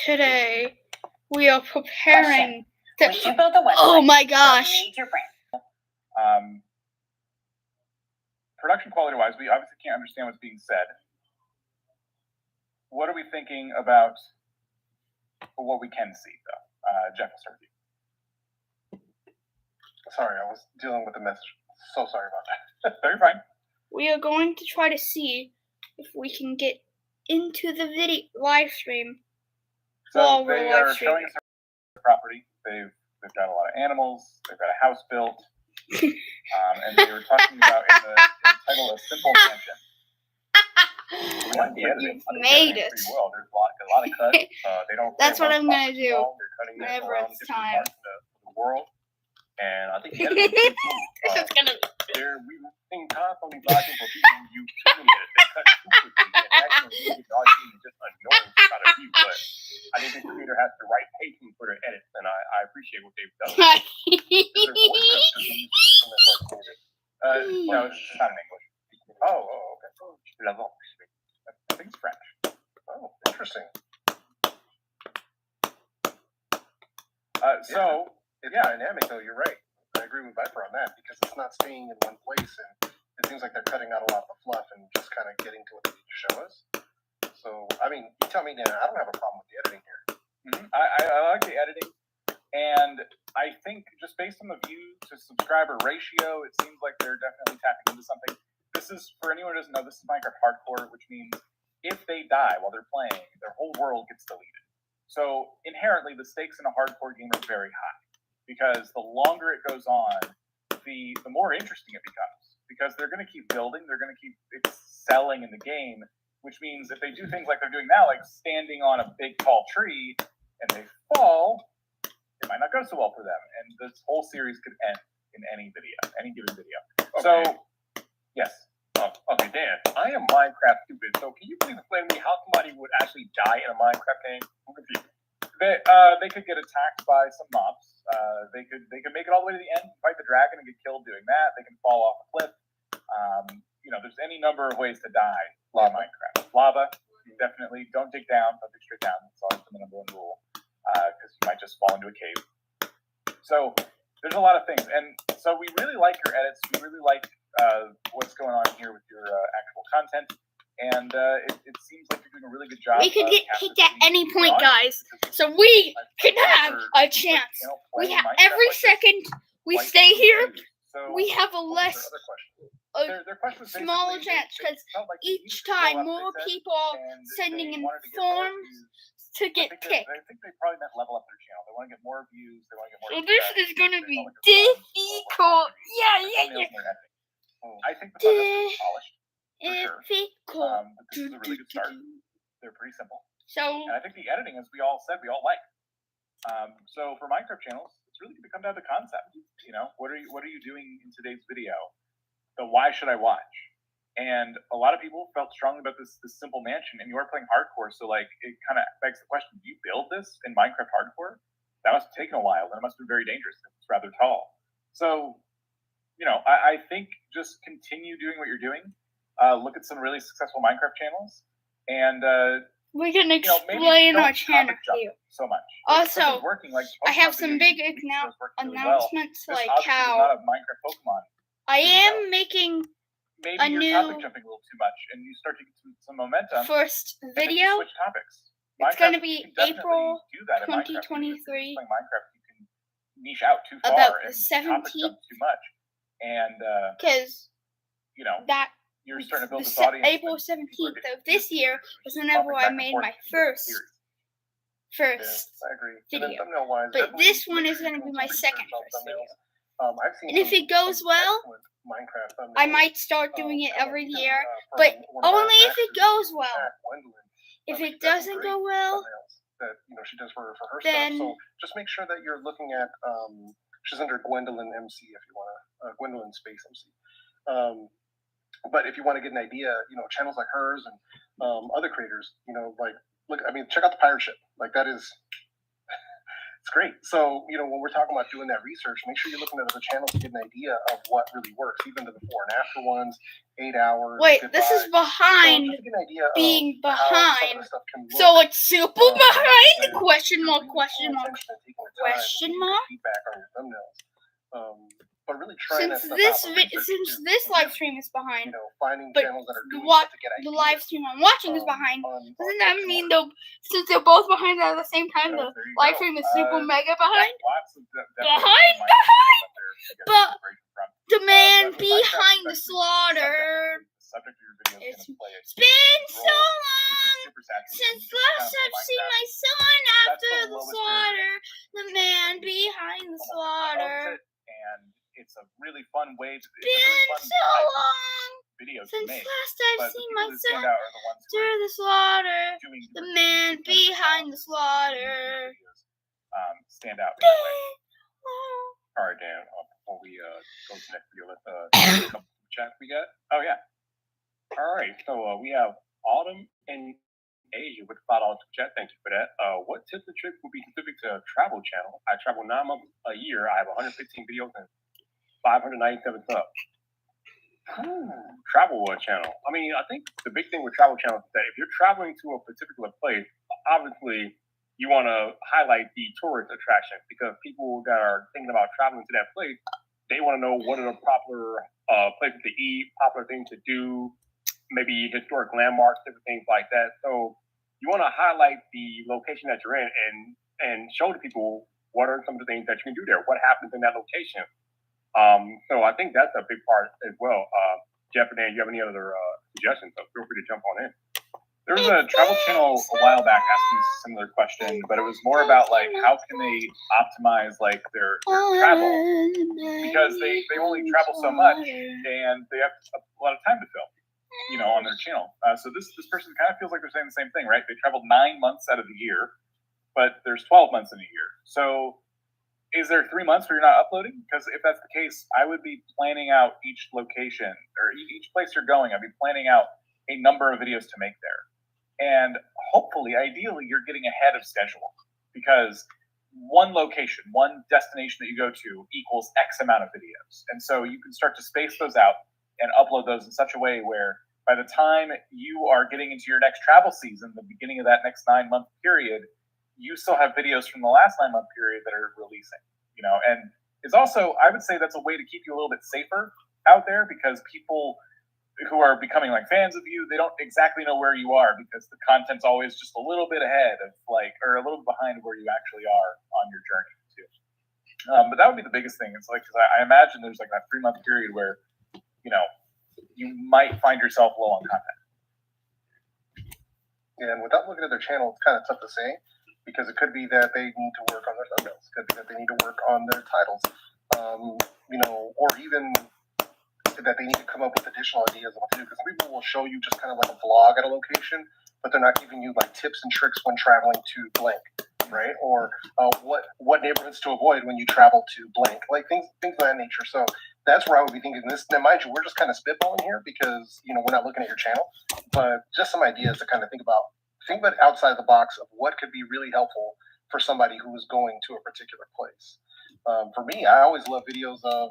Today, we are preparing When you build a website, oh my gosh. you need your brand. Production quality-wise, we obviously can't understand what's being said. What are we thinking about what we can see, though? Jeff, will start with you. Sorry, I was dealing with the message. So sorry about that. Very fine. We are going to try to see if we can get into the video live stream. So they are showing us their property. They've got a lot of animals. They've got a house built, and they were talking about in the title a simple mansion. So we like the editing. Made it. Pretty well. There's a lot of cuts. They don't. That's what I'm gonna do. They're cutting whenever around it's different time. parts of the world, and I think the editing is cool. This is gonna. We were seeing constantly blocking for people who use too many edits. They cut too quickly, and actually it's just annoying about a few. But I think the creator has the right pacing for their edits, and I appreciate what they've done. No, it's not in English. Oh, okay. I think it's French. Oh, interesting. It's dynamic, though. You're right. I agree with Viper on that because it's not staying in one place, and it seems like they're cutting out a lot of the fluff and just kind of getting to what they need to show us. So, I mean, you tell me, Dan. I don't have a problem with the editing here. Mm-hmm. I like the editing, and I think just based on the view to subscriber ratio, it seems like they're definitely tapping into something. This is, for anyone who doesn't know, this is Minecraft Hardcore, which means if they die while they're playing, their whole world gets deleted. So inherently, the stakes in a hardcore game are very high because the longer it goes on, the more interesting it becomes. Because they're going to keep building, they're going to keep excelling in the game, which means if they do things like they're doing now, like standing on a big tall tree and they fall, it might not go so well for them. And this whole series could end in any given video. Okay. So, yes. Okay, Dan, I am Minecraft stupid, so can you please explain to me how somebody would actually die in a Minecraft game? I'm confused. They could get attacked by some mobs. They could make it all the way to the end, fight the dragon, and get killed doing that. They can fall off a cliff. There's any number of ways to die in Minecraft. Lava, definitely. Don't dig down. Don't dig straight down. That's always the number one rule, because you might just fall into a cave. So there's a lot of things, and so we really like your edits. We really like what's going on here with your actual content. And it seems like you're doing a really good job. We could get picked at any point, guys. So we can have a chance. We have every second we stay here, we have a smaller chance because each time more people are sending in forms to get picked. I think they probably meant level up their channel. They want to get more views. They want to get more. So this is gonna be difficult. Yeah. I think the process is polished. Difficult. This is a really good start. They're pretty simple. So, and I think the editing, as we all said, we all like. So for Minecraft channels, it's really going to come down to concept. What are you doing in today's video? The why should I watch? And a lot of people felt strongly about this simple mansion, and you are playing hardcore, so like it kind of begs the question: do you build this in Minecraft Hardcore? That must have taken a while, and it must have been very dangerous. It's rather tall. So, I think just continue doing what you're doing. Look at some really successful Minecraft channels, and we can explain our channel here so much. Also, I have some big announcements, really like how not a Minecraft Pokemon. I am making maybe a you're new topic jumping a little too much, and you start to get some momentum. First video. Switch topics. It's going to be April 2023. Playing Minecraft, you can niche out too far about the and 17th. Too much, and because that. You're starting to build this audience. April 17th of this year was whenever I made my first video. But this one is going to be my second first video. And if it goes well, I might start doing it every year, but only if it goes well. If it doesn't go well, she does for her then stuff. So just make sure that you're looking at. She's under Gwendolyn MC if you want to. Gwendolyn Space MC. But if you want to get an idea, channels like hers and other creators, check out the pirate ship. Like that is, It's great. So, when we're talking about doing that research, make sure you're looking at other channels to get an idea of what really works, even the before and after ones, 8 hours. Wait, this is behind so just to get an idea being of how some of behind. the stuff can look. So it's super behind? and Question mark, really question paying mark. attention and taking the time Question to mark? feedback on your thumbnails. But really trying Since that stuff this out. The research since is this live really, stream is behind, finding but channels that are the doing wa- stuff to get the ideas, live stream I'm watching is behind. on Doesn't that what's mean more. since they're both behind at the same time, the There you live go. stream is super mega Yeah, behind? lots of Behind, But the man behind the slaughter. The subject of your video is It's going to play a It's been role. so It's long super saturated. since It's kind last of I've like seen that. my son That's after the the lowest slaughter. The man behind the slaughter. And it's a really fun way to. It's a Been really fun so type of long video to since make. last I've But the seen people my that stand son out are the ones who after are the slaughter. doing The different man things, different behind the videos, slaughter. stand out in a way. All right, Dan. Before we go to the next video, let's see a couple of chats we got. Oh yeah. All right. So we have Autumn in Asia with $5 chat. Thank you for that. What tips and tricks would be specific to a travel channel? I travel 9 months a year. I have 115 videos and 597 subs. Travel channel. I mean, I think the big thing with travel channels is that if you're traveling to a particular place, obviously you want to highlight the tourist attraction because people that are thinking about traveling to that place, they want to know what are the popular places to eat, popular things to do, maybe historic landmarks, different things like that. So you want to highlight the location that you're in and show the people what are some of the things that you can do there, what happens in that location. So I think that's a big part as well. Jeff and Dan, you have any other suggestions? So feel free to jump on in. There was a travel channel a while back asking a similar question, but it was more about like how can they optimize like their travel because they only travel so much and they have a lot of time to film, on their channel. So this person kind of feels like they're saying the same thing, right? They traveled 9 months out of the year, but there's 12 months in a year. So is there 3 months where you're not uploading? Because if that's the case, I would be planning out each location or each place you're going. I'd be planning out a number of videos to make there. And hopefully, ideally, you're getting ahead of schedule because one location, one destination that you go to equals X amount of videos. And so you can start to space those out and upload those in such a way where by the time you are getting into your next travel season, the beginning of that next 9-month period, you still have videos from the last 9-month period that are releasing, and it's also, I would say that's a way to keep you a little bit safer out there because people who are becoming like fans of you, they don't exactly know where you are because the content's always just a little bit ahead of or a little bit behind where you actually are on your journey too. But that would be the biggest thing. It's like, cause I imagine there's like that 3-month period where, you might find yourself low on content. And without looking at their channel, it's kind of tough to say because it could be that they need to work on their thumbnails. It could be that they need to work on their titles, or even that they need to come up with additional ideas of what to do. Because people will show you just kind of like a vlog at a location, but they're not giving you like tips and tricks when traveling to blank, right? Or what neighborhoods to avoid when you travel to blank, like things of that nature. So that's where I would be thinking this. Now, mind you, we're just kind of spitballing here because we're not looking at your channel, but just some ideas to kind of think about outside the box of what could be really helpful for somebody who is going to a particular place. For me, I always love videos of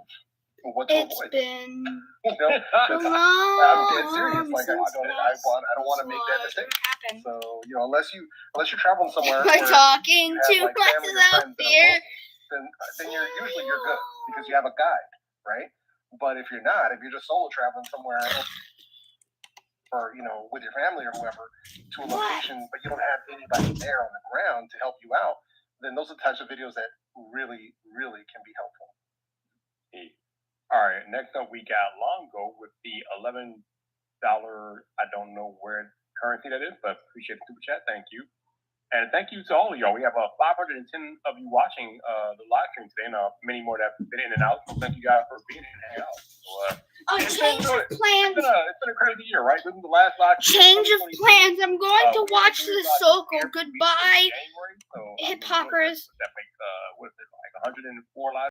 what to avoid. Been I'm dead serious. Like I don't want to make that mistake. So unless you're traveling somewhere, We're talking you have, too like, much family or out friends that are here. local, then you're good because you have a guide, right? But if you're not, if you're just solo traveling somewhere, or with your family or whoever to a location, but you don't have anybody there on the ground to help you out, then those are the types of videos that really, really can be helpful. All right, next up we got Longo with the $11. I don't know where currency that is, but appreciate the super chat. Thank you. And thank you to all of y'all. We have 510 of you watching the live stream today, and many more that have been in and out. So thank you guys for being in and hanging out. So, Change of plans. It's been a crazy year, right? This is the last live stream. Change of plans. I'm going to watch the Soko. Goodbye, So, Hippocrates. that makes, what is it, like 104 live